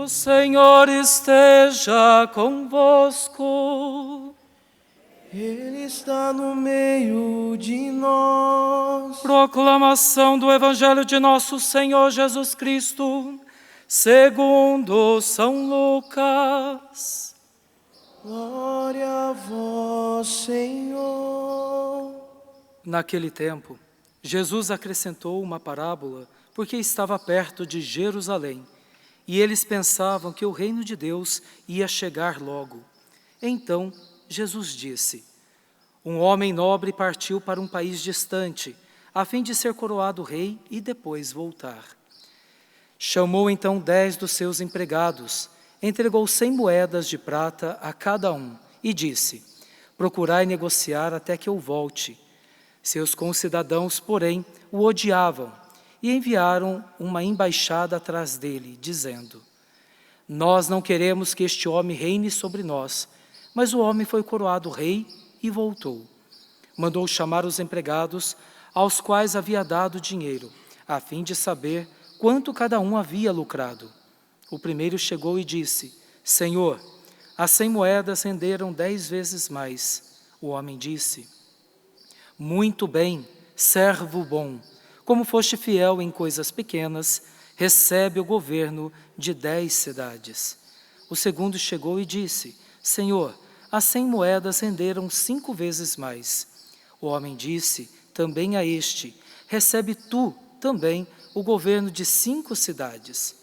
Senhor esteja convosco. Ele está no meio de nós. Proclamação do Evangelho de nosso Senhor Jesus Cristo, segundo São Lucas. Glória a vós, Senhor. Naquele tempo, Jesus acrescentou uma parábola porque estava perto de Jerusalém, e eles pensavam que o reino de Deus ia chegar logo. Então, Jesus disse: um homem nobre partiu para um país distante, a fim de ser coroado rei e depois voltar. Chamou então 10 dos seus empregados, entregou 100 moedas de prata a cada um e disse: procurai negociar até que eu volte. Seus concidadãos, porém, o odiavam e enviaram uma embaixada atrás dele, dizendo: nós não queremos que este homem reine sobre nós. Mas o homem foi coroado rei e voltou. Mandou chamar os empregados, aos quais havia dado dinheiro, a fim de saber quanto cada um havia lucrado. O primeiro chegou e disse: Senhor, as 100 moedas renderam 10 vezes mais. O homem disse: muito bem, servo bom, como foste fiel em coisas pequenas, recebe o governo de 10 cidades. O segundo chegou e disse: Senhor, as 100 moedas renderam 5 vezes mais. O homem disse também a este: recebe tu também o governo de 5 cidades.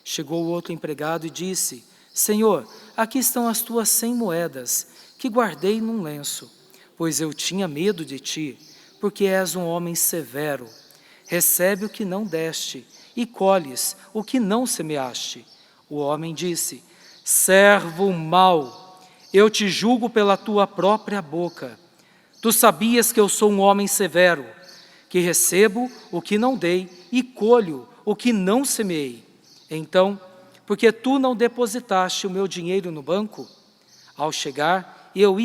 Chegou o outro empregado e disse: Senhor, aqui estão as tuas 100 moedas, que guardei num lenço, pois eu tinha medo de ti, porque és um homem severo. Recebe o que não deste, e colhes o que não semeaste. O homem disse: servo mau, eu te julgo pela tua própria boca. Tu sabias que eu sou um homem severo, que recebo o que não dei e colho o que não semeei. Então, porque tu não depositaste o meu dinheiro no banco, ao chegar, eu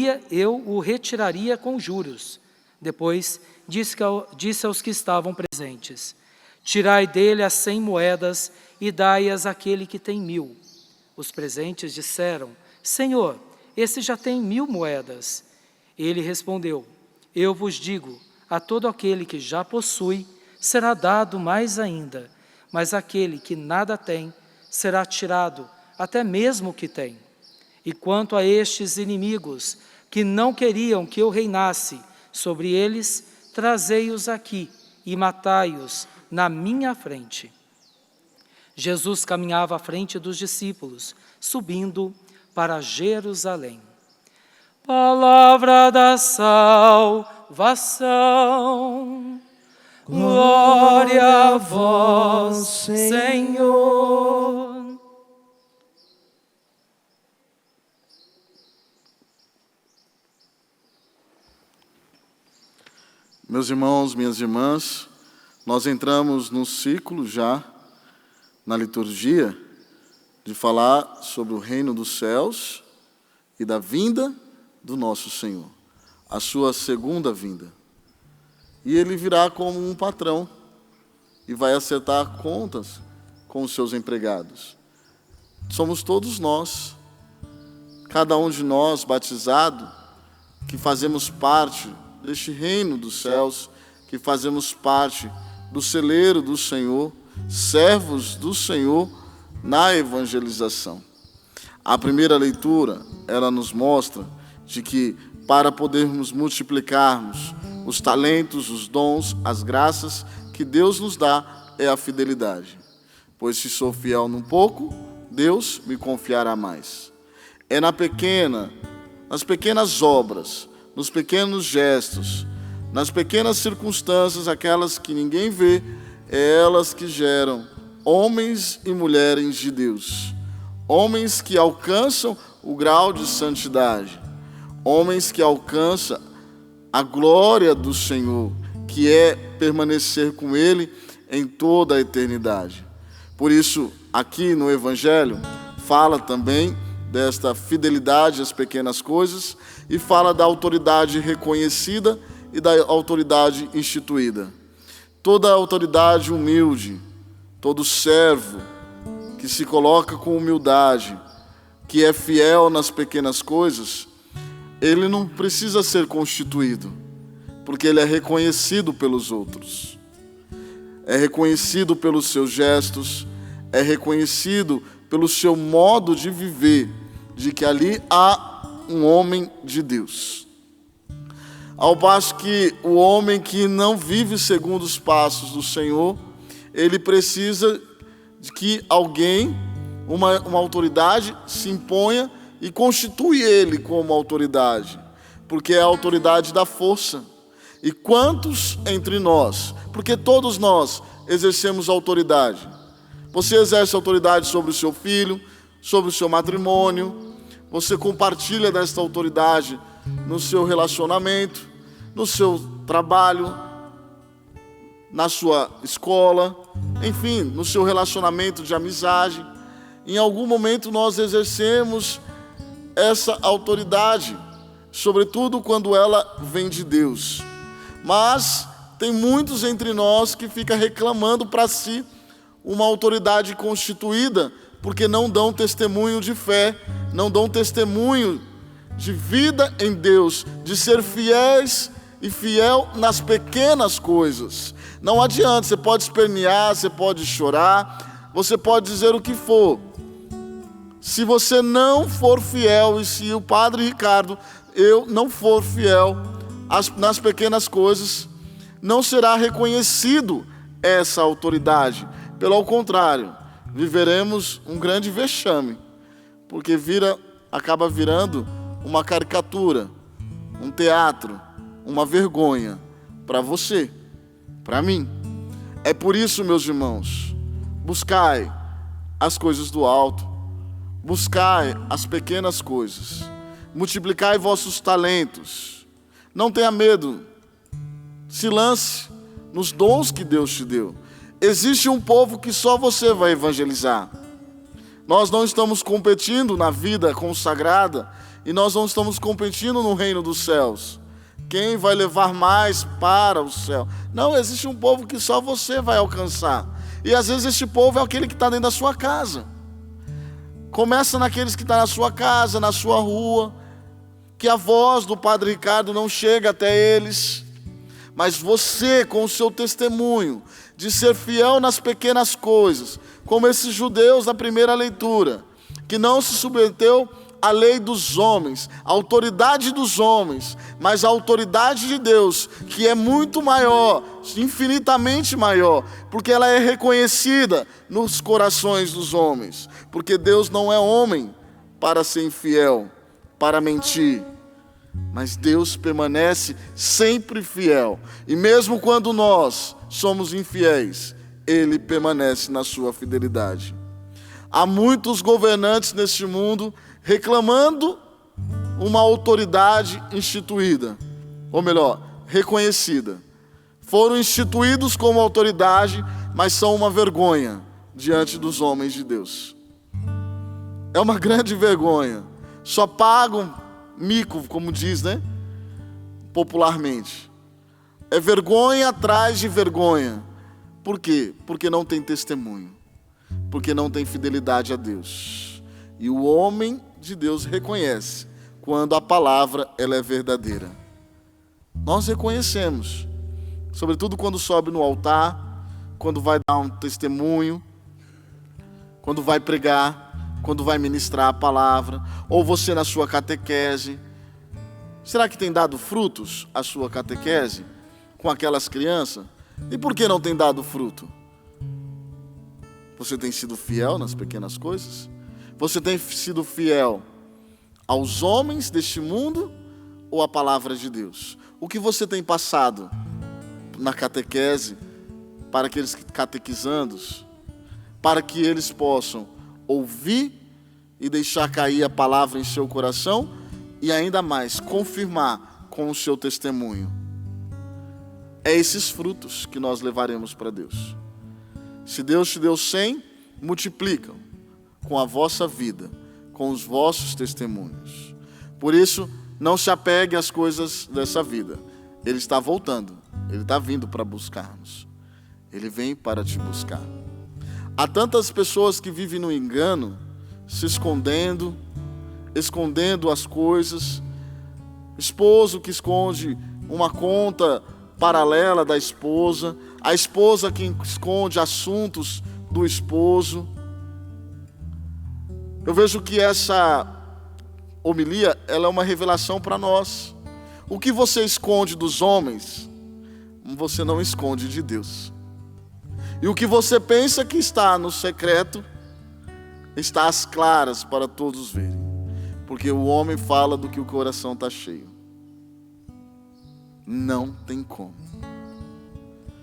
o retiraria com juros. Depois disse aos que estavam presentes: tirai dele as 100 moedas e dai-as àquele que tem 1000. Os presentes disseram: Senhor, esse já tem 1000 moedas. Ele respondeu: eu vos digo, a todo aquele que já possui, será dado mais ainda, mas aquele que nada tem, será tirado até mesmo o que tem. E quanto a estes inimigos, que não queriam que eu reinasse sobre eles, trazei-os aqui e matai-os na minha frente. Jesus caminhava à frente dos discípulos, subindo para Jerusalém. Palavra da salvação. Glória a vós, Senhor. Meus irmãos, minhas irmãs, nós entramos num ciclo já, na liturgia, de falar sobre o reino dos céus e da vinda do nosso Senhor, a sua segunda vinda. E ele virá como um patrão e vai acertar contas com os seus empregados. Somos todos nós, cada um de nós batizado, que fazemos parte deste reino dos céus, que fazemos parte do celeiro do Senhor, servos do Senhor na evangelização. A primeira leitura, ela nos mostra de que para podermos multiplicarmos os talentos, os dons, as graças que Deus nos dá, é a fidelidade. Pois se sou fiel num pouco, Deus me confiará mais. É nas pequenas obras, nos pequenos gestos, nas pequenas circunstâncias, aquelas que ninguém vê, é elas que geram homens e mulheres de Deus. Homens que alcançam o grau de santidade. Homens que alcançam a glória do Senhor, que é permanecer com Ele em toda a eternidade. Por isso, aqui no Evangelho, fala também desta fidelidade às pequenas coisas e fala da autoridade reconhecida e da autoridade instituída. Toda autoridade humilde, todo servo que se coloca com humildade, que é fiel nas pequenas coisas, ele não precisa ser constituído, porque ele é reconhecido pelos outros. É reconhecido pelos seus gestos, é reconhecido pelo seu modo de viver, de que ali há um homem de Deus. Ao passo que o homem que não vive segundo os passos do Senhor, ele precisa de que alguém, uma autoridade, se imponha e constitui ele como autoridade, porque é a autoridade da força. E quantos entre nós, porque todos nós exercemos autoridade. Você exerce autoridade sobre o seu filho, sobre o seu matrimônio, você compartilha desta autoridade no seu relacionamento, no seu trabalho, na sua escola, enfim, no seu relacionamento de amizade. Em algum momento nós exercemos essa autoridade, sobretudo quando ela vem de Deus. Mas tem muitos entre nós que ficam reclamando para si uma autoridade constituída, porque não dão testemunho de fé, não dão testemunho de vida em Deus, de ser fiéis e fiel nas pequenas coisas. Não adianta, você pode espernear, você pode chorar, você pode dizer o que for. Se você não for fiel, e se o Padre Ricardo, eu não for fiel nas pequenas coisas, não será reconhecido essa autoridade. Pelo contrário, viveremos um grande vexame, porque acaba virando uma caricatura, um teatro, uma vergonha para você, para mim. É por isso, meus irmãos, buscai as coisas do alto, buscai as pequenas coisas, multiplicai vossos talentos, não tenha medo, se lance nos dons que Deus te deu. Existe um povo que só você vai evangelizar. Nós não estamos competindo na vida consagrada e nós não estamos competindo no reino dos céus. Quem vai levar mais para o céu? Não, existe um povo que só você vai alcançar. E às vezes este povo é aquele que está dentro da sua casa. Começa naqueles que estão na sua casa, na sua rua, que a voz do Padre Ricardo não chega até eles. Mas você, com o seu testemunho, de ser fiel nas pequenas coisas, como esses judeus da primeira leitura, que não se submeteu à lei dos homens, à autoridade dos homens, mas à autoridade de Deus, que é muito maior, infinitamente maior, porque ela é reconhecida nos corações dos homens, porque Deus não é homem para ser infiel, para mentir, mas Deus permanece sempre fiel, e mesmo quando nós somos infiéis, Ele permanece na sua fidelidade. Há muitos governantes neste mundo reclamando uma autoridade instituída, ou melhor, reconhecida. Foram instituídos como autoridade, mas são uma vergonha diante dos homens de Deus. É uma grande vergonha. Só pagam mico, como diz, né? Popularmente. É vergonha atrás de vergonha. Por quê? Porque não tem testemunho. Porque não tem fidelidade a Deus. E o homem de Deus reconhece quando a palavra ela é verdadeira. Nós reconhecemos. Sobretudo quando sobe no altar, quando vai dar um testemunho, quando vai pregar, quando vai ministrar a palavra, ou você na sua catequese. Será que tem dado frutos a sua catequese com aquelas crianças? E por que não tem dado fruto? Você tem sido fiel nas pequenas coisas? Você tem sido fiel aos homens deste mundo ou à palavra de Deus? O que você tem passado na catequese para aqueles catequizandos, para que eles possam ouvir e deixar cair a palavra em seu coração e ainda mais confirmar com o seu testemunho? É esses frutos que nós levaremos para Deus. Se Deus te deu 100, multiplicam com a vossa vida, com os vossos testemunhos. Por isso, não se apegue às coisas dessa vida. Ele está voltando, Ele está vindo para buscar-nos. Ele vem para te buscar. Há tantas pessoas que vivem no engano, se escondendo as coisas. Esposo que esconde uma conta paralela da esposa, a esposa que esconde assuntos do esposo. Eu vejo que essa homilia, ela é uma revelação para nós. O que você esconde dos homens, você não esconde de Deus. E o que você pensa que está no secreto, está às claras para todos verem. Porque o homem fala do que o coração está cheio. Não tem como.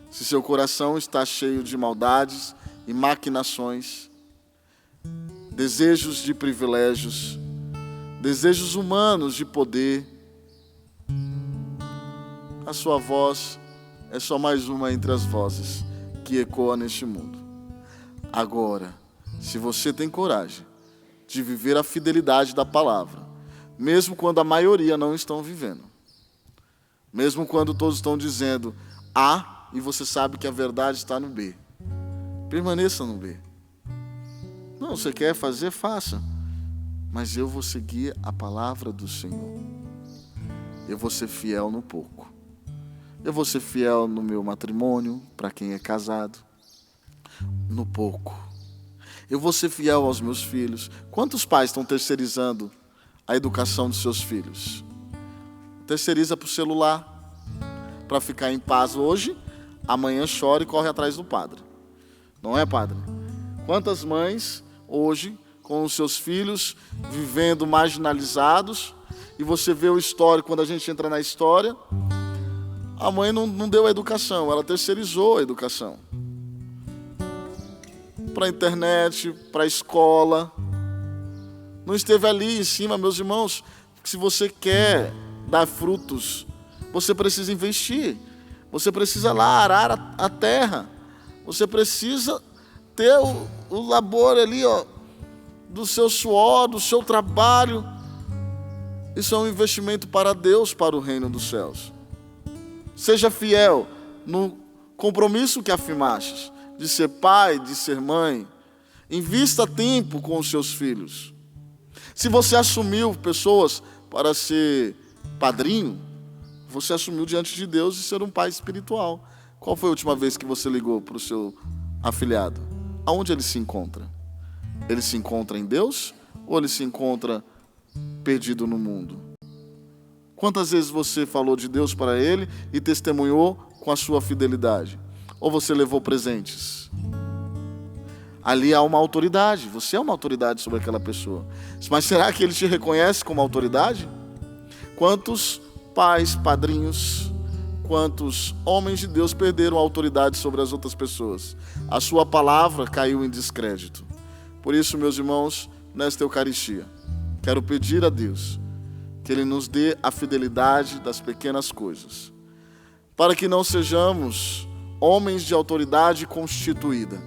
Se seu coração está cheio de maldades e maquinações, desejos de privilégios, desejos humanos de poder, a sua voz é só mais uma entre as vozes que ecoa neste mundo. Agora, se você tem coragem de viver a fidelidade da palavra, mesmo quando a maioria não estão vivendo, mesmo quando todos estão dizendo A e você sabe que a verdade está no B, permaneça no B. Não, você quer fazer, faça. Mas eu vou seguir a palavra do Senhor. Eu vou ser fiel no pouco. Eu vou ser fiel no meu matrimônio, para quem é casado, no pouco. Eu vou ser fiel aos meus filhos. Quantos pais estão terceirizando a educação dos seus filhos? Terceiriza para o celular, para ficar em paz hoje, amanhã chora e corre atrás do padre. Não é, padre? Quantas mães hoje, com os seus filhos vivendo marginalizados, e você vê o histórico, quando a gente entra na história, a mãe não deu a educação, ela terceirizou a educação. Para a internet, para a escola. Não esteve ali em cima, meus irmãos. Se você quer dar frutos, você precisa investir. Você precisa lá arar a terra. Você precisa ter o labor ali, ó, do seu suor, do seu trabalho. Isso é um investimento para Deus, para o reino dos céus. Seja fiel no compromisso que afirmastes, de ser pai, de ser mãe. Invista tempo com os seus filhos. Se você assumiu pessoas para ser padrinho, você assumiu diante de Deus e ser um pai espiritual. Qual foi a última vez que você ligou para o seu afilhado? Aonde ele se encontra? Ele se encontra em Deus ou ele se encontra perdido no mundo? Quantas vezes você falou de Deus para ele e testemunhou com a sua fidelidade? Ou você levou presentes? Ali há uma autoridade, você é uma autoridade sobre aquela pessoa. Mas será que ele te reconhece como autoridade? Quantos pais, padrinhos, quantos homens de Deus perderam a autoridade sobre as outras pessoas? A sua palavra caiu em descrédito. Por isso, meus irmãos, nesta Eucaristia, quero pedir a Deus que Ele nos dê a fidelidade das pequenas coisas, para que não sejamos homens de autoridade constituída,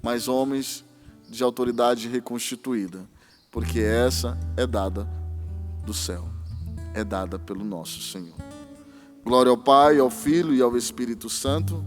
mas homens de autoridade reconstituída, porque essa é dada do céu, é dada pelo nosso Senhor. Glória ao Pai, ao Filho e ao Espírito Santo,